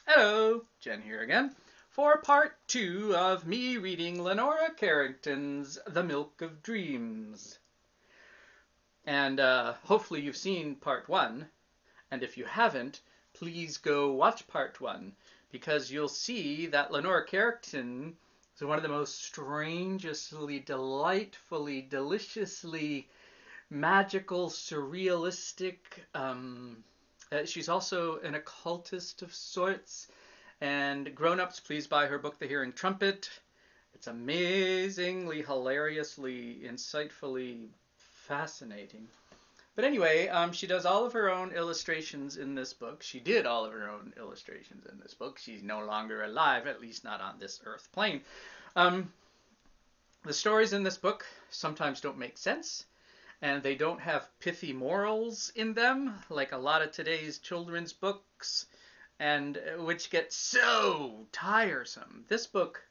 Hello, Jen here again, for part 2 of me reading Leonora Carrington's The Milk of Dreams. And hopefully you've seen part 1, and if you haven't, please go watch part 1, because you'll see that Leonora Carrington is one of the most strangely, delightfully, deliciously magical, surrealistic. She's also an occultist of sorts. And grown-ups, please buy her book, The Hearing Trumpet. It's amazingly, hilariously, insightfully fascinating. But anyway, she does all of her own illustrations in this book. She did all of her own illustrations in this book. She's no longer alive, at least not on this earth plane. The stories in this book sometimes don't make sense, and they don't have pithy morals in them, like a lot of today's children's books, and which get so tiresome. This book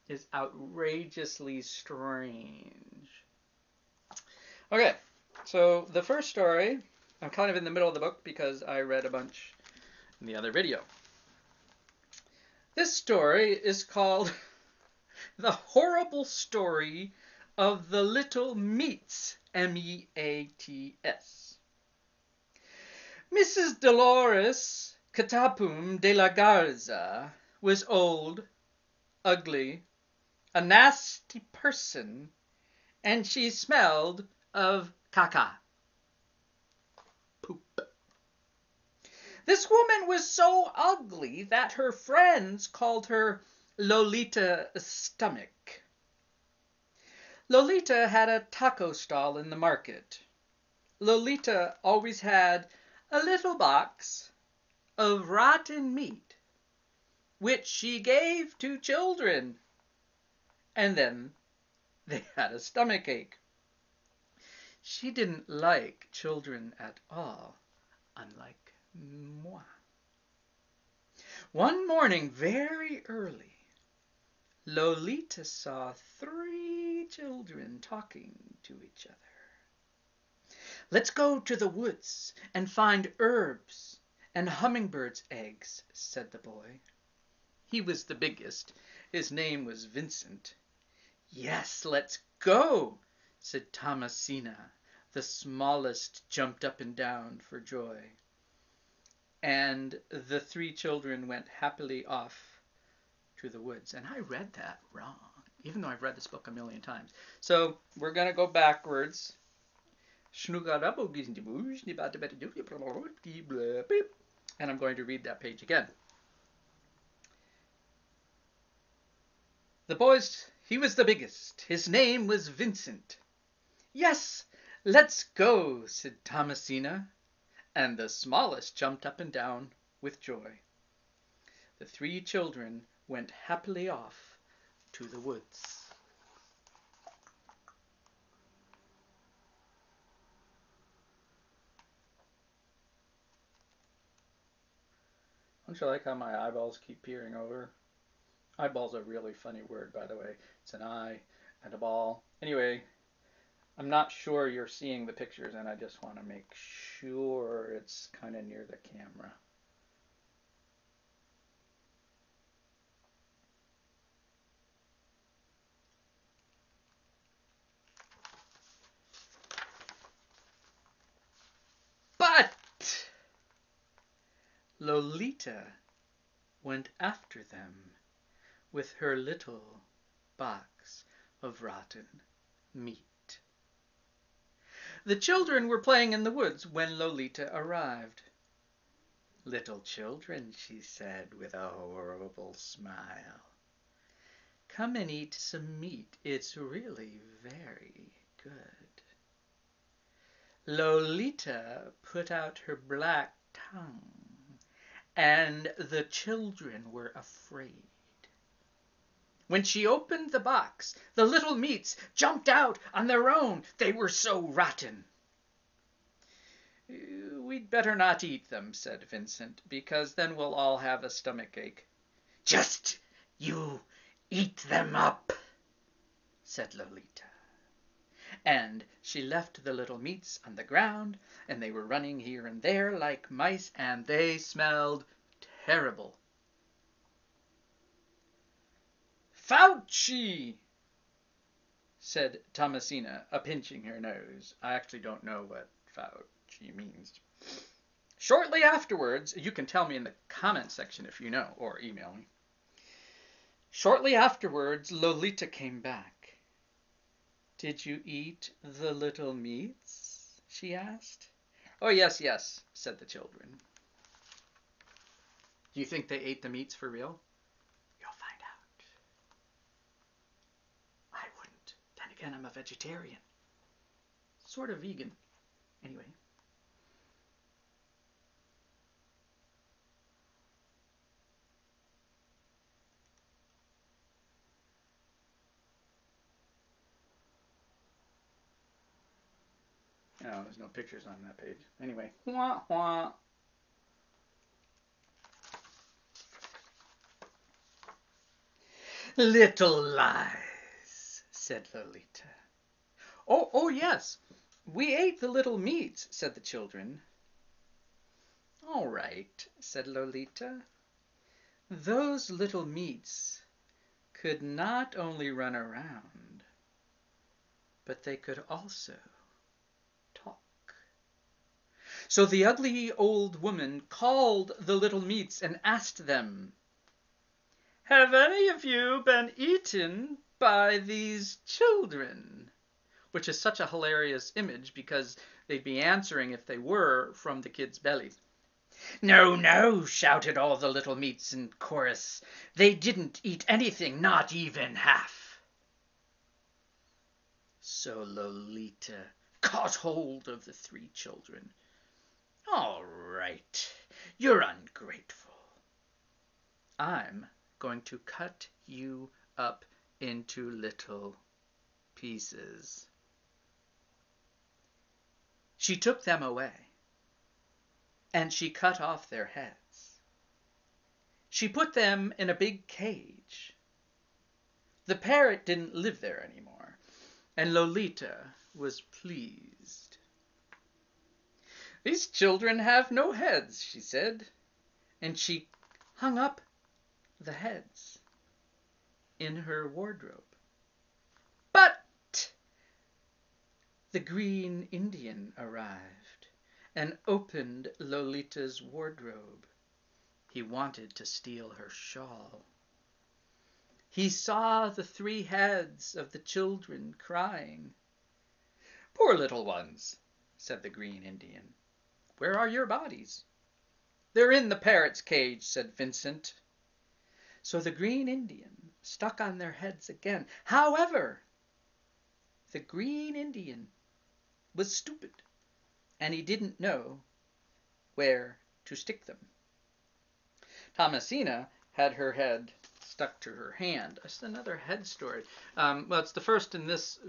is outrageously strange. Okay, so the first story, I'm kind of in the middle of the book because I read a bunch in the other video. This story is called The Horrible Story of the Little Meats, M-E-A-T-S. Mrs. Dolores Catapum de la Garza was old, ugly, a nasty person, and she smelled of caca. Poop. This woman was so ugly that her friends called her Lolita Stomach. Lolita had a taco stall in the market. Lolita always had a little box of rotten meat, which she gave to children, and then they had a stomachache. She didn't like children at all, unlike moi. One morning, very early, Lolita saw 3 children talking to each other. "Let's go to the woods and find herbs and hummingbirds' eggs," said the boy. He was the biggest. His name was Vincent. "Yes, let's go," said Thomasina. The smallest jumped up and down for joy. And the 3 children went happily off to the woods. And I read that wrong, even though I've read this book a million times. So we're going to go backwards. And I'm going to read that page again. The boys, he was the biggest. His name was Vincent. "Yes, let's go," said Thomasina, and the smallest jumped up and down with joy. The 3 children went happily off to the woods. Don't you like how my eyeballs keep peering over? Eyeball's a really funny word, by the way. It's an eye and a ball. Anyway, I'm not sure you're seeing the pictures, and I just want to make sure it's kind of near the camera. But Lolita went after them with her little box of rotten meat. The children were playing in the woods when Lolita arrived. "Little children," she said with a horrible smile, "come and eat some meat. It's really very good." Lolita put out her black tongue, and the children were afraid. When she opened the box, the little meats jumped out on their own. They were so rotten. "We'd better not eat them," said Vincent, "because then we'll all have a stomachache." "Just you eat them up," said Lolita. And she left the little meats on the ground, and they were running here and there like mice, and they smelled terrible. "Fauci!" said Thomasina, pinching her nose. I actually don't know what Fauci means. Shortly afterwards, you can tell me in the comment section if you know, or email me. Shortly afterwards, Lolita came back. "Did you eat the little meats?" she asked. "Oh, yes, yes," said the children. Do you think they ate the meats for real? You'll find out. I wouldn't. Then again, I'm a vegetarian. Sort of vegan. Anyway. Oh, there's no pictures on that page. Anyway. Wah, wah. "Little lies," said Lolita. Oh, yes. We ate the little meats," said the children. "All right," said Lolita. "Those little meats could not only run around, but they could also talk." So the ugly old woman called the little meats and asked them, "Have any of you been eaten by these children?" Which is such a hilarious image because they'd be answering if they were from the kids' bellies. "No, no," shouted all the little meats in chorus. "They didn't eat anything, not even half." So Lolita caught hold of the three children. "All right, you're ungrateful. I'm going to cut you up into little pieces." She took them away, and she cut off their heads. She put them in a big cage. The parrot didn't live there anymore, and Lolita was pleased. "These children have no heads," she said, and she hung up the heads in her wardrobe. But the Green Indian arrived and opened Lolita's wardrobe. He wanted to steal her shawl. He saw the three heads of the children crying. "Poor little ones," said the Green Indian. "Where are your bodies?" "They're in the parrot's cage," said Vincent. So the Green Indian stuck on their heads again. However, the Green Indian was stupid, and he didn't know where to stick them. Thomasina had her head stuck to her hand. That's another head story. Well, it's the first in this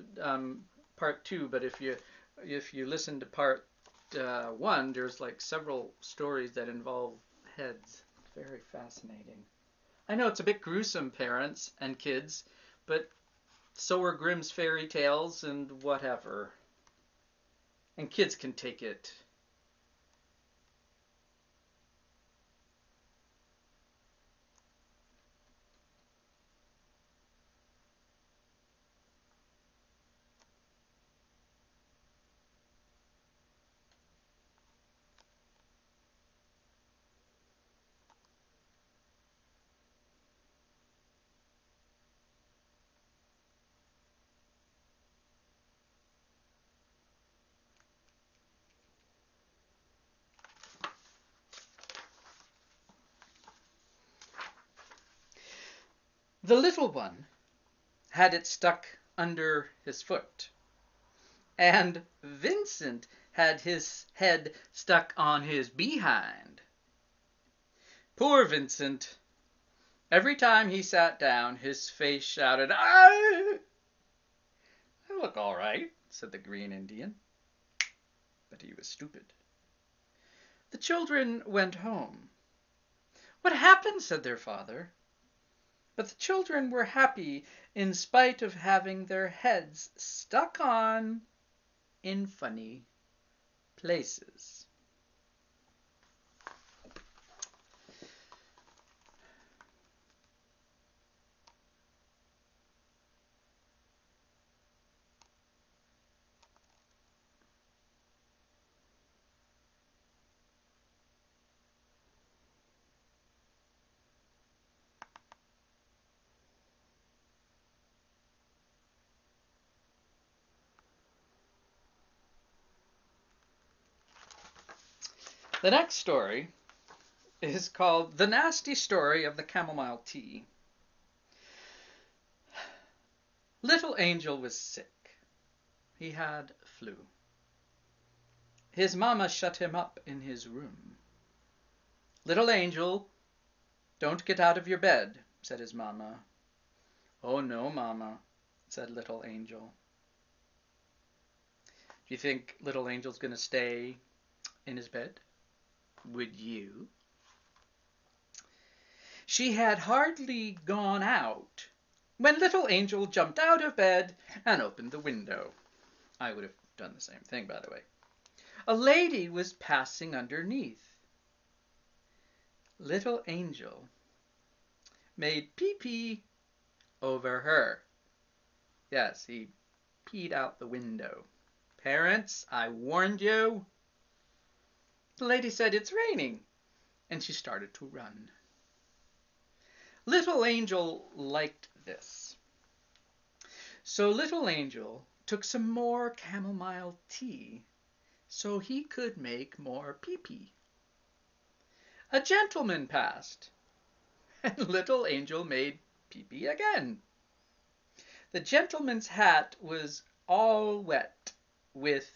part 2, but if you listen to part 1, there's like several stories that involve heads. Very fascinating. I know it's a bit gruesome, parents and kids, but so are Grimm's fairy tales and whatever. And kids can take it. The little one had it stuck under his foot, and Vincent had his head stuck on his behind. Poor Vincent. Every time he sat down, his face shouted, "I look all right," said the Green Indian. But he was stupid. The children went home. "What happened?" said their father. But the children were happy in spite of having their heads stuck on in funny places. The next story is called The Nasty Story of the Chamomile Tea. Little Angel was sick. He had flu. His mama shut him up in his room. Little Angel, don't get out of your bed, said his mama. Oh no, mama, said Little Angel. Do you think Little Angel's going to stay in his bed? Would you? She had hardly gone out when Little Angel jumped out of bed and opened the window. I would have done the same thing, by the way. A lady was passing underneath. Little Angel made pee-pee over her. Yes, he peed out the window. Parents, I warned you. The lady said, it's raining, and she started to run. Little Angel liked this. So Little Angel took some more chamomile tea so he could make more pee-pee. A gentleman passed, and Little Angel made pee-pee again. The gentleman's hat was all wet with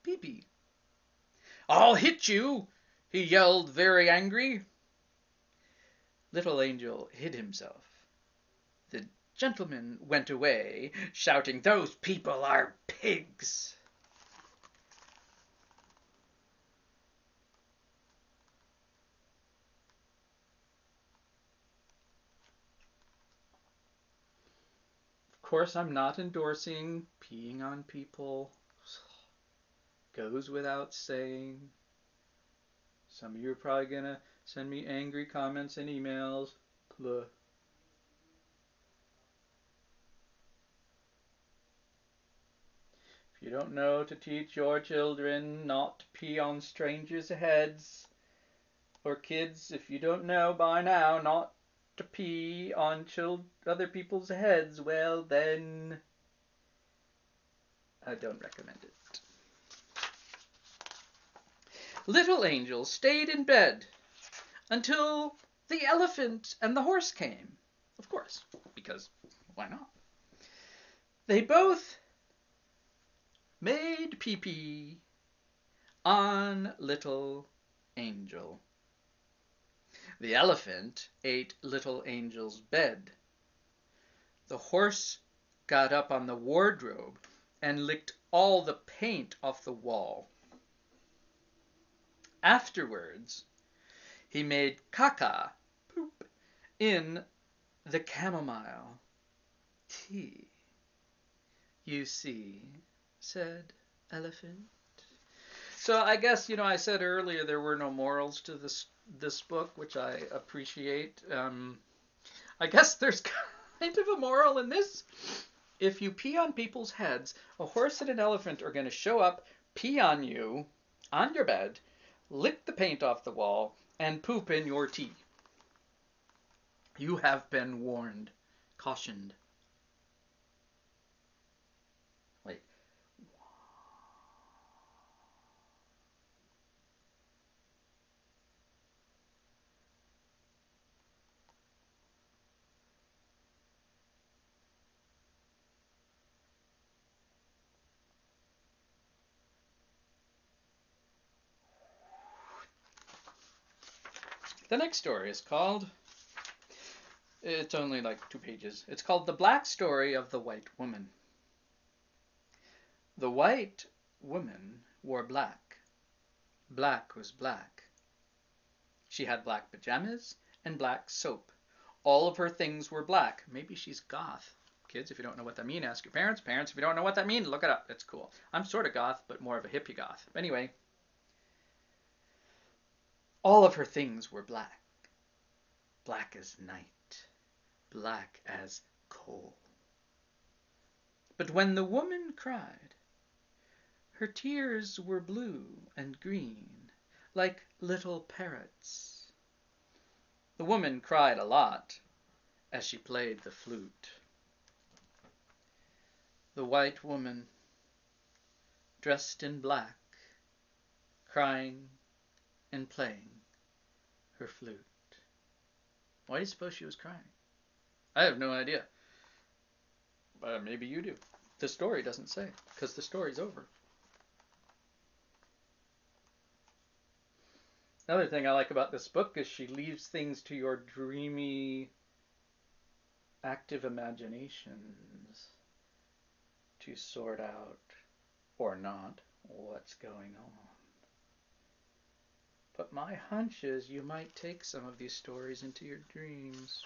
pee-pee. I'll hit you, he yelled, very angry. Little Angel hid himself. The gentleman went away, shouting, those people are pigs. Of course, I'm not endorsing peeing on people. Goes without saying. Some of you are probably going to send me angry comments and emails. Blah. If you don't know to teach your children not to pee on strangers' heads, or kids, if you don't know by now not to pee on other people's heads, well then, I don't recommend it. Little Angel stayed in bed until the elephant and the horse came. Of course, because why not? They both made pee-pee on Little Angel. The elephant ate Little Angel's bed. The horse got up on the wardrobe and licked all the paint off the wall. Afterwards, he made caca, poop, in the chamomile tea. You see, said Elephant. So I guess, I said earlier there were no morals to this book, which I appreciate. I guess there's kind of a moral in this. If you pee on people's heads, a horse and an elephant are going to show up, pee on you, on your bed, lick the paint off the wall, and poop in your tea. You have been warned, cautioned. Wait. The next story is called, it's only like 2 pages. It's called The Black Story of the White Woman. The white woman wore black. Black was black. She had black pajamas and black soap. All of her things were black. Maybe she's goth. Kids, if you don't know what that means, ask your parents. Parents, if you don't know what that means, look it up. It's cool. I'm sort of goth, but more of a hippie goth. Anyway, all of her things were black. Black as night. Black as coal. But when the woman cried, her tears were blue and green, like little parrots. The woman cried a lot as she played the flute. The white woman, dressed in black, crying, and playing her flute. Why do you suppose she was crying? I have no idea. But maybe you do. The story doesn't say, because the story's over. Another thing I like about this book is she leaves things to your dreamy, active imaginations to sort out, or not, what's going on. But my hunch is you might take some of these stories into your dreams.